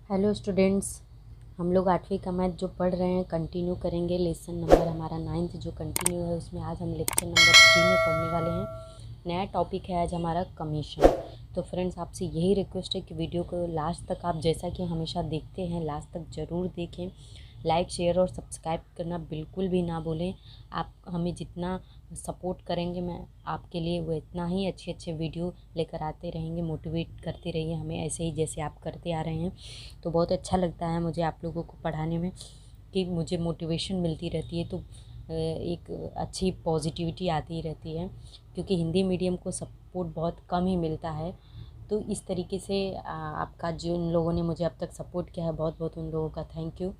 Hello students, हम लोग 8वीं का मैथ जो पढ़ रहे हैं कंटिन्यू करेंगे। लेसन नंबर हमारा 9th जो कंटिन्यू है उसमें आज हम लेक्चर नंबर 3 में पढ़ने वाले हैं। नया टॉपिक है आज हमारा कमीशन। तो फ्रेंड्स, आपसे यही रिक्वेस्ट है कि वीडियो को लास्ट तक आप जैसा कि हमेशा देखते हैं लास्ट तक ज़रूर देखें। लाइक शेयर और सब्सक्राइब करना बिल्कुल भी ना भूलें। आप हमें जितना सपोर्ट करेंगे मैं आपके लिए वो इतना ही अच्छे अच्छे वीडियो लेकर आते रहेंगे। मोटिवेट करते रहिए हमें ऐसे ही जैसे आप करते आ रहे हैं। तो बहुत अच्छा लगता है मुझे आप लोगों को पढ़ाने में कि मुझे मोटिवेशन मिलती रहती है। तो एक अच्छी पॉजिटिविटी आती रहती है, क्योंकि हिंदी मीडियम को सपोर्ट बहुत कम ही मिलता है। तो इस तरीके से आपका जिन लोगों ने मुझे अब तक सपोर्ट किया है बहुत बहुत उन लोगों का थैंक यू।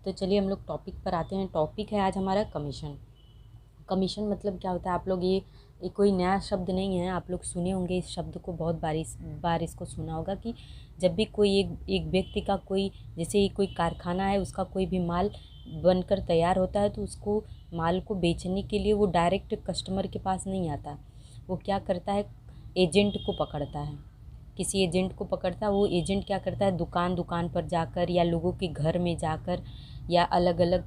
तो चलिए हम लोग टॉपिक पर आते हैं। टॉपिक है आज हमारा कमीशन। कमीशन मतलब क्या होता है? आप लोग ये कोई नया शब्द नहीं है, आप लोग सुने होंगे इस शब्द को, बहुत बार इसको सुना होगा कि जब भी कोई एक व्यक्ति का कोई, जैसे ये कोई कारखाना है, उसका कोई भी माल बनकर तैयार होता है तो उसको माल को बेचने के लिए वो डायरेक्ट कस्टमर के पास नहीं आता। वो क्या करता है, एजेंट को पकड़ता है, किसी एजेंट को पकड़ता है। वो एजेंट क्या करता है, दुकान दुकान पर जाकर या लोगों के घर में जाकर या अलग अलग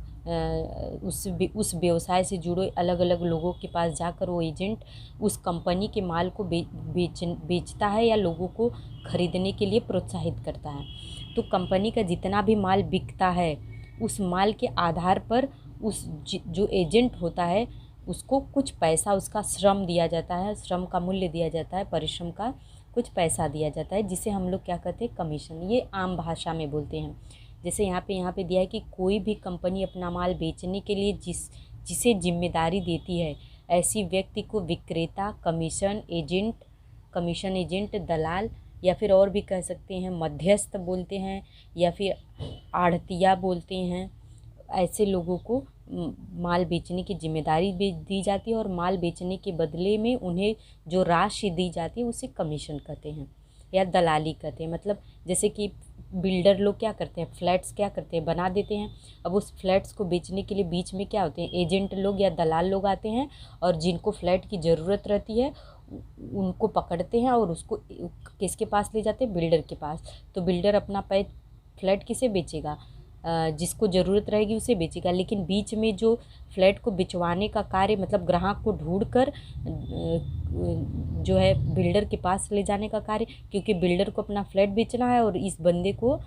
उस व्यवसाय से जुड़े अलग अलग लोगों के पास जाकर वो एजेंट उस कंपनी के माल को बेचता है या लोगों को ख़रीदने के लिए प्रोत्साहित करता है। तो कंपनी का जितना भी माल बिकता है उस माल के आधार पर उस जो एजेंट होता है उसको कुछ पैसा, उसका श्रम दिया जाता है, श्रम का मूल्य दिया जाता है, परिश्रम का कुछ पैसा दिया जाता है, जिसे हम लोग क्या कहते हैं, कमीशन। ये आम भाषा में बोलते हैं। जैसे यहाँ पे दिया है कि कोई भी कंपनी अपना माल बेचने के लिए जिसे जिम्मेदारी देती है, ऐसी व्यक्ति को विक्रेता, कमीशन एजेंट, दलाल या फिर और भी कह सकते हैं मध्यस्थ बोलते हैं या फिर आढ़तिया बोलते हैं। ऐसे लोगों को माल बेचने की जिम्मेदारी भी दी जाती है और माल बेचने के बदले में उन्हें जो राशि दी जाती है उसे कमीशन कहते हैं या दलाली कहते हैं। मतलब जैसे कि बिल्डर लोग क्या करते हैं, फ्लैट्स क्या करते हैं, बना देते हैं। अब उस फ्लैट्स को बेचने के लिए बीच में क्या होते हैं, एजेंट लोग या दलाल लोग आते हैं और जिनको फ्लैट की ज़रूरत रहती है उनको पकड़ते हैं और उसको किसके पास ले जाते हैं, बिल्डर के पास। तो बिल्डर अपना फ्लैट किसे बेचेगा, जिसको ज़रूरत रहेगी उसे बेचेगा। लेकिन बीच में जो फ्लैट को बिचवाने का कार्य, मतलब ग्राहक को ढूंढकर जो है बिल्डर के पास ले जाने का कार्य, क्योंकि बिल्डर को अपना फ्लैट बेचना है और इस बंदे को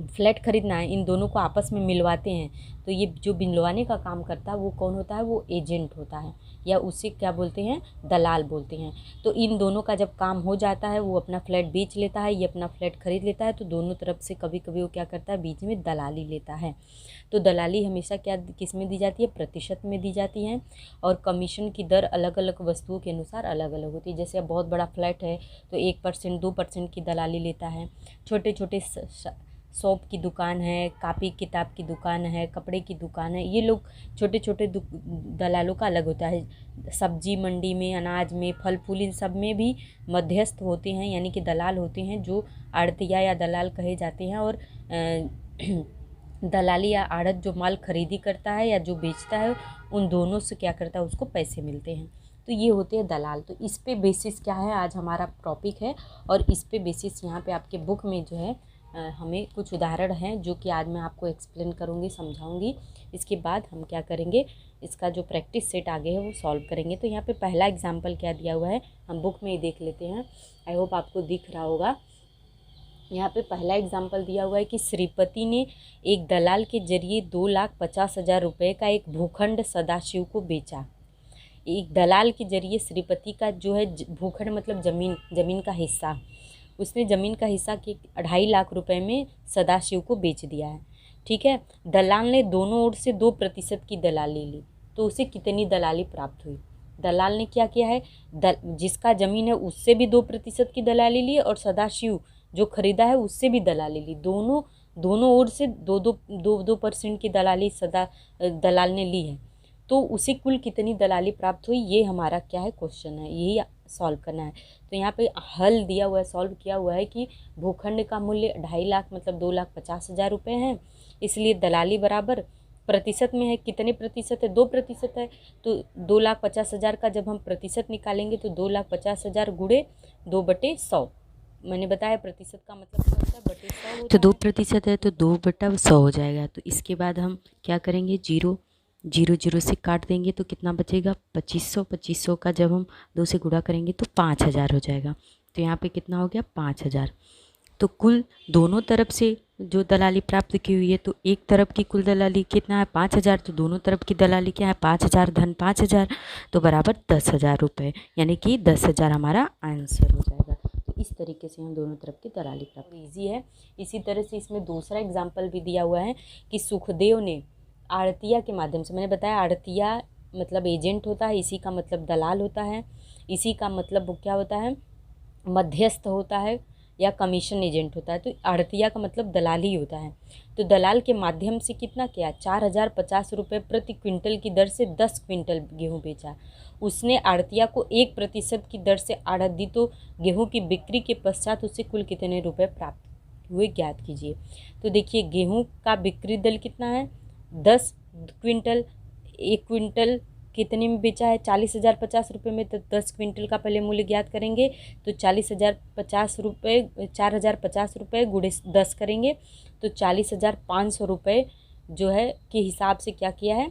फ्लैट खरीदना है, इन दोनों को आपस में मिलवाते हैं। तो ये जो मिलवाने का काम करता है वो कौन होता है, वो एजेंट होता है या उसे क्या बोलते हैं, दलाल बोलते हैं। तो इन दोनों का जब काम हो जाता है, वो अपना फ्लैट बेच लेता है, ये अपना फ्लैट खरीद लेता है, तो दोनों तरफ से कभी कभी वो क्या करता है, बीच में दलाली लेता है। तो दलाली हमेशा क्या किस में दी जाती है, प्रतिशत में दी जाती है। और कमीशन की दर अलग अलग वस्तुओं के अनुसार अलग अलग होती है। जैसे अब बहुत बड़ा फ्लैट है तो 1% 2% की दलाली लेता है। छोटे छोटे शॉप की दुकान है, कापी किताब की दुकान है, कपड़े की दुकान है, ये लोग छोटे छोटे दलालों का अलग होता है। सब्जी मंडी में, अनाज में, फल फूल, इन सब में भी मध्यस्थ होते हैं, यानी कि दलाल होते हैं जो आढ़तिया या दलाल कहे जाते हैं। और दलाली या आढ़त जो माल खरीदी करता है या जो बेचता है, उन दोनों से क्या करता है, उसको पैसे मिलते हैं। तो ये होते हैं दलाल। तो इस पे बेसिस क्या है, आज हमारा टॉपिक है और इस पे बेसिस यहाँ पे आपके बुक में जो है हमें कुछ उदाहरण हैं जो कि आज मैं आपको एक्सप्लेन करूँगी, समझाऊँगी। इसके बाद हम क्या करेंगे, इसका जो प्रैक्टिस सेट आगे है वो सॉल्व करेंगे। तो यहाँ पे पहला एग्जाम्पल क्या दिया हुआ है, हम बुक में ही देख लेते हैं। आई होप आपको दिख रहा होगा। यहाँ पे पहला एग्जाम्पल दिया हुआ है कि श्रीपति ने एक दलाल के जरिए 2,50,000 रुपये का एक भूखंड सदाशिव को बेचा। एक दलाल के जरिए श्रीपति का जो है भूखंड मतलब ज़मीन का हिस्सा, उसने ज़मीन का हिस्सा के 2.5 लाख रुपए में सदाशिव को बेच दिया है। ठीक है, दलाल ने दोनों ओर से 2% की दलाली ली, तो उसे कितनी दलाली प्राप्त हुई? दलाल ने क्या किया है, जिसका ज़मीन है उससे भी 2% की दलाली ली और सदाशिव जो खरीदा है उससे भी दलाली ली। दोनों ओर से 2% की दलाली दलाल ने ली है। तो उसे कुल कितनी दलाली प्राप्त हुई, ये हमारा क्या है, क्वेश्चन है, यही सॉल्व करना है। तो यहाँ पे हल दिया हुआ है, सॉल्व किया हुआ है कि भूखंड का मूल्य 2.5 लाख मतलब 2,50,000 रुपये है, इसलिए दलाली बराबर प्रतिशत में है, कितने प्रतिशत है, 2% है। तो 2,50,000 का जब हम प्रतिशत निकालेंगे तो 2,50,000 गुणे 2/100, मैंने बताया प्रतिशत का मतलब क्या होता है, बटे 100 तो होता 2% है तो 2/100 हो जाएगा। तो इसके बाद हम क्या करेंगे, जीरो जीरो जीरो से काट देंगे तो कितना बचेगा, 2500। 2500 का जब हम 2 से गुणा करेंगे तो 5000 हो जाएगा। तो यहाँ पे कितना हो गया, 5000। तो कुल दोनों तरफ से जो दलाली प्राप्त की हुई है, तो एक तरफ की कुल दलाली कितना है, 5000। तो दोनों तरफ की दलाली क्या है, 5000 धन 5000, तो बराबर 10,000 रुपये, यानी कि 10,000 हमारा आंसर हो जाएगा। तो इस तरीके से हम दोनों तरफ की दलाली प्राप्त, ईजी है। इसी तरह से इसमें दूसरा एग्जाम्पल भी दिया हुआ है कि सुखदेव ने आड़तिया के माध्यम से, मैंने बताया आड़तिया मतलब एजेंट होता है, इसी का मतलब दलाल होता है, इसी का मतलब वो क्या होता है, मध्यस्थ होता है या कमीशन एजेंट होता है। तो आड़तिया का मतलब दलाल ही होता है। तो दलाल के माध्यम से कितना किया, 4050 रुपये प्रति क्विंटल की दर से 10 क्विंटल गेहूँ बेचा। उसने आड़तिया को 1% की दर से आढ़त दी, तो गेहूँ की बिक्री के पश्चात उसे कुल कितने रुपए प्राप्त हुए ज्ञात कीजिए। तो देखिए गेहूँ का बिक्री दर कितना है, 10 क्विंटल। 1 क्विंटल कितने में बेचा है, 40,050 रुपये में। तो 10 क्विंटल का पहले मूल्य ज्ञात करेंगे। तो 40,050 रुपये, 4,050 रुपये गुणे 10 करेंगे तो 40,500 रुपये जो है के हिसाब से क्या किया है,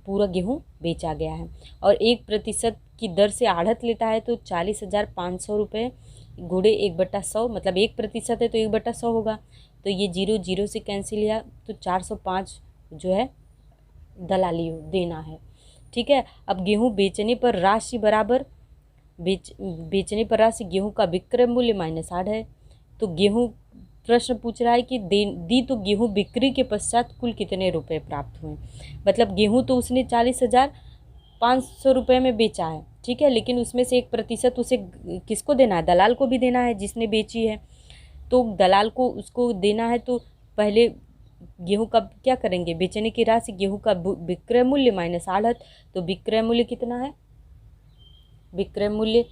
पूरा गेहूँ बेचा गया है। और 1% की दर से आढ़त लेता है, तो 40,500 रुपये गुणे 1/100, मतलब 1% है तो 1/100 होगा। तो ये 0 0 से कैंसिल किया तो 405 जो है दलाली देना है। ठीक है। अब गेहूँ बेचने पर राशि बराबर बेचने पर राशि गेहूँ का विक्रय मूल्य माइनस 8 है। तो गेहूँ प्रश्न पूछ रहा है कि दी तो गेहूँ बिक्री के पश्चात कुल कितने रुपए प्राप्त हुए। मतलब गेहूँ तो उसने 40,500 रुपये में बेचा है, ठीक है, लेकिन उसमें से 1% उसे किसको देना है, दलाल को भी देना है जिसने बेची है। तो दलाल को उसको देना है, तो पहले गेहूँ का क्या करेंगे, बेचने की राशि गेहूँ का विक्रय मूल्य माइनस आढ़त। तो विक्रय मूल्य कितना है, विक्रय मूल्य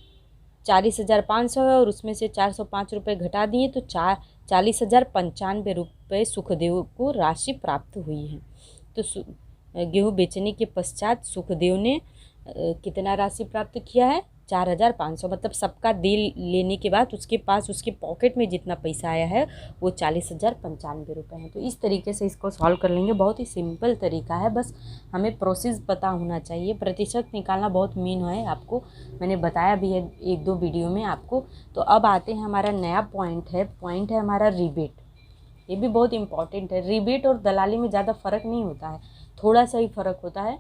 40,500 है और उसमें से 405 रुपये घटा दिए तो 40,095 रुपये सुखदेव को राशि प्राप्त हुई है। तो गेहूँ बेचने के पश्चात सुखदेव ने कितना राशि प्राप्त किया है, 4,500। मतलब सबका दे लेने के बाद उसके पास उसके पॉकेट में जितना पैसा आया है वो 40,095 रुपये है। तो इस तरीके से इसको सॉल्व कर लेंगे। बहुत ही सिंपल तरीका है, बस हमें प्रोसेस पता होना चाहिए। प्रतिशत निकालना बहुत मीन है, आपको मैंने बताया भी है 1-2 वीडियो में आपको। तो अब आते हैं, हमारा नया पॉइंट है हमारा रिबेट। ये भी बहुत इंपॉर्टेंट है। रिबेट और दलाली में ज़्यादा फ़र्क नहीं होता है, थोड़ा सा ही फ़र्क होता है।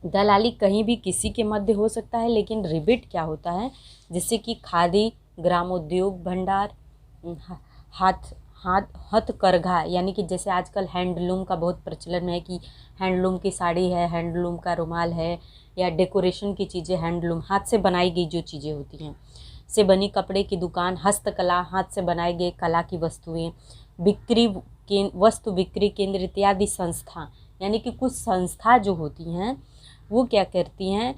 दलाली कहीं भी किसी के मध्य हो सकता है, लेकिन रिबेट क्या होता है, जिससे कि खादी, ग्रामोद्योग भंडार, हथकरघा, यानी कि जैसे आजकल हैंडलूम का बहुत प्रचलन है कि हैंडलूम की साड़ी है, हैंडलूम का रुमाल है, या डेकोरेशन की चीज़ें हैंडलूम, हाथ से बनाई गई जो चीज़ें होती हैं, से बनी कपड़े की दुकान, हस्तकला, हाथ से बनाए गए कला की वस्तुएं, वस्तु बिक्री केंद्र इत्यादि संस्था। यानी कि कुछ संस्था जो होती हैं वो क्या करती हैं,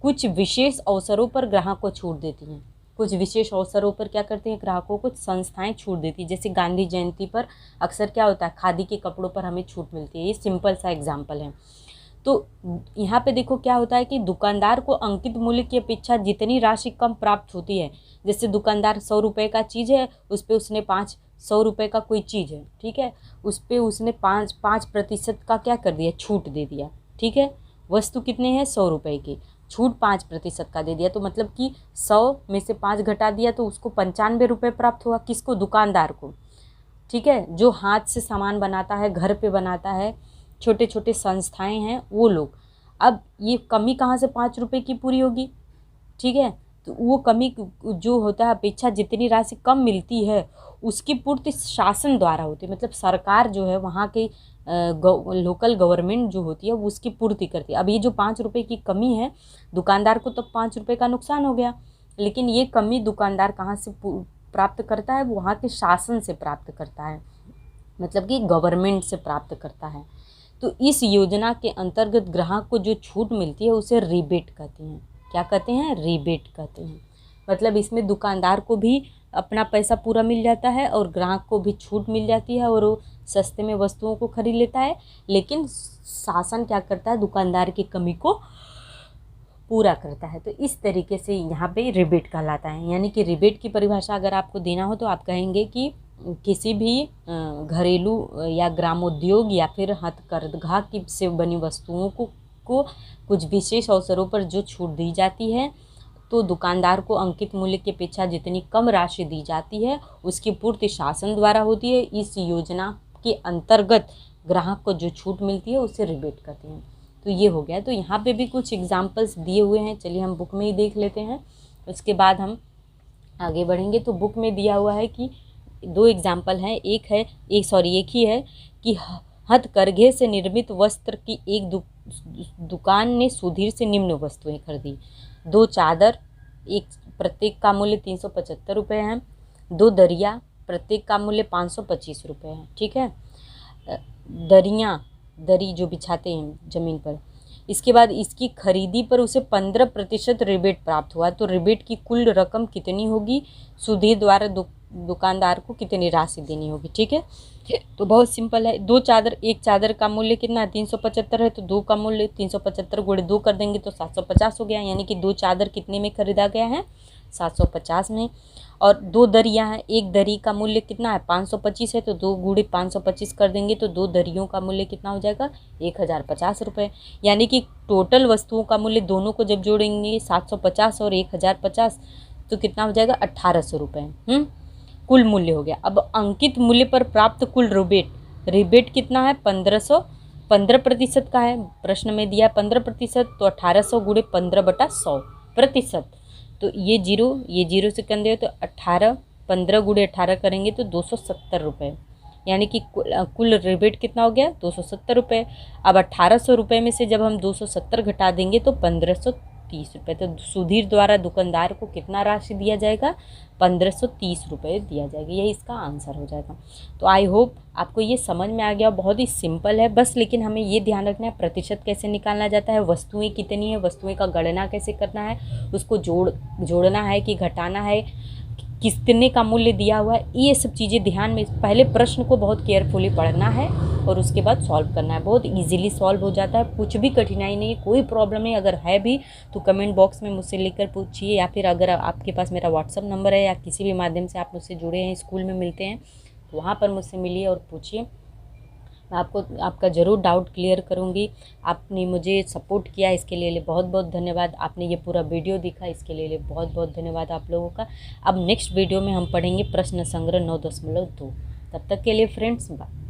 कुछ विशेष अवसरों पर ग्राहक को छूट देती हैं। कुछ विशेष अवसरों पर क्या करते हैं, ग्राहकों को संस्थाएं छूट देती है। जैसे गांधी जयंती पर अक्सर क्या होता है, खादी के कपड़ों पर हमें छूट मिलती है। ये सिंपल सा एग्जाम्पल है। तो यहाँ पे देखो क्या होता है कि दुकानदार को अंकित मूल्य की अपेक्षा जितनी राशि कम प्राप्त होती है, जैसे दुकानदार 100 रुपये का चीज़ है, उस पर उसने 100 रुपये का कोई चीज़ है, ठीक है, उस पर उसने 5% का क्या कर दिया, छूट दे दिया। ठीक है, वस्तु कितने हैं, 100 रुपये की, छूट 5% का दे दिया। तो मतलब कि 100 में से 5 घटा दिया तो उसको 95 रुपये प्राप्त हुआ। किसको, दुकानदार को। ठीक है, जो हाथ से सामान बनाता है, घर पे बनाता है, छोटे छोटे संस्थाएं हैं वो लोग। अब ये कमी कहाँ से 5 रुपये की पूरी होगी, ठीक है, तो वो कमी जो होता है, अपेक्षा जितनी राशि कम मिलती है उसकी पूर्ति शासन द्वारा होती है। मतलब सरकार जो है वहाँ के लोकल गवर्नमेंट जो होती है वो उसकी पूर्ति करती है। अब ये जो 5 रुपये की कमी है, दुकानदार को तो 5 रुपये का नुकसान हो गया, लेकिन ये कमी दुकानदार कहाँ से प्राप्त करता है, वो वहाँ के शासन से प्राप्त करता है, मतलब कि गवर्नमेंट से प्राप्त करता है। तो इस योजना के अंतर्गत ग्राहक को जो छूट मिलती है उसे रिबेट कहते हैं। क्या कहते हैं, रिबेट कहते हैं। मतलब इसमें दुकानदार को भी अपना पैसा पूरा मिल जाता है और ग्राहक को भी छूट मिल जाती है और वो सस्ते में वस्तुओं को खरीद लेता है। लेकिन शासन क्या करता है, दुकानदार की कमी को पूरा करता है। तो इस तरीके से यहाँ पे रिबेट कहलाता है। यानी कि रिबेट की परिभाषा अगर आपको देना हो तो आप कहेंगे कि किसी भी घरेलू या ग्रामोद्योग या फिर हथकरघा की से बनी वस्तुओं को कुछ विशेष अवसरों पर जो छूट दी जाती है, तो दुकानदार को अंकित मूल्य की अपेक्षा जितनी कम राशि दी जाती है उसकी पूर्ति शासन द्वारा होती है। इस योजना के अंतर्गत ग्राहक को जो छूट मिलती है उसे रिबेट कहते हैं। तो ये हो गया। तो यहाँ पे भी कुछ एग्जाम्पल्स दिए हुए हैं, चलिए हम बुक में ही देख लेते हैं, उसके बाद हम आगे बढ़ेंगे। तो बुक में दिया हुआ है कि 2 एग्जाम्पल हैं। एक ही है कि हथकरघे से निर्मित वस्त्र की एक दुकान ने सुधीर से निम्न वस्तुएं खरीदी। 2 चादर, एक प्रत्येक का मूल्य 375 रुपये है। 2 दरिया, प्रत्येक का मूल्य 525 रुपये है। ठीक है। दरी जो बिछाते हैं ज़मीन पर, इसके बाद इसकी खरीदी पर उसे 15% रिबेट प्राप्त हुआ। तो रिबेट की कुल रकम कितनी होगी, सुधीर द्वारा दुकानदार को कितनी राशि देनी होगी। ठीक है। तो बहुत सिंपल है। 2 चादर, एक चादर का मूल्य कितना है 375 है, तो 2 का मूल्य 375 गुणे 2 कर देंगे तो 750 हो गया। यानी कि 2 चादर कितने में खरीदा गया है, 750 में। और 2 दरिया हैं, एक दरी का मूल्य कितना है 525 है, तो 2 गुणे 525 कर देंगे तो 2 दरियों का मूल्य कितना हो जाएगा 1050 रुपये। यानी कि टोटल वस्तुओं का मूल्य दोनों को जब जोड़ेंगे 750 और 1050 तो कितना हो जाएगा 1800 रुपये कुल मूल्य हो गया। अब अंकित मूल्य पर प्राप्त कुल रिबेट कितना है 1500, 15% का है, प्रश्न में दिया 15%, तो 1800 गुणे 15/100%। तो ये जीरो से कर दे तो 15 गुणे 18 करेंगे तो 270 रुपये। यानी कि कुल रिबेट कितना हो गया 270 रुपये। अब 1800 रुपये में से जब हम 270 घटा देंगे तो 1530 रुपये। तो सुधीर द्वारा दुकानदार को कितना राशि दिया जाएगा 1530 रुपये दिया जाएगा। यही इसका आंसर हो जाएगा। तो आई होप आपको ये समझ में आ गया। बहुत ही सिंपल है बस, लेकिन हमें ये ध्यान रखना है प्रतिशत कैसे निकालना जाता है, वस्तुएं कितनी है, वस्तुएं का गणना कैसे करना है, उसको जोड़ना है कि घटाना है, कितने का मूल्य दिया हुआ है, ये सब चीज़ें ध्यान में, पहले प्रश्न को बहुत केयरफुली पढ़ना है और उसके बाद सॉल्व करना है। बहुत इजीली सॉल्व हो जाता है, कुछ भी कठिनाई नहीं, कोई प्रॉब्लम नहीं। अगर है भी तो कमेंट बॉक्स में मुझसे लिखकर पूछिए, या फिर अगर आपके पास मेरा व्हाट्सअप नंबर है या किसी भी माध्यम से आप मुझसे जुड़े हैं, स्कूल में मिलते हैं, तो वहाँ पर मुझसे मिलिए और पूछिए। मैं आपका ज़रूर डाउट क्लियर करूँगी। आपने मुझे सपोर्ट किया, इसके लिए बहुत बहुत धन्यवाद। आपने ये पूरा वीडियो देखा, इसके लिए बहुत बहुत धन्यवाद आप लोगों का। अब नेक्स्ट वीडियो में हम पढ़ेंगे प्रश्न संग्रह 9.2। तब तक के लिए फ्रेंड्स, बाय।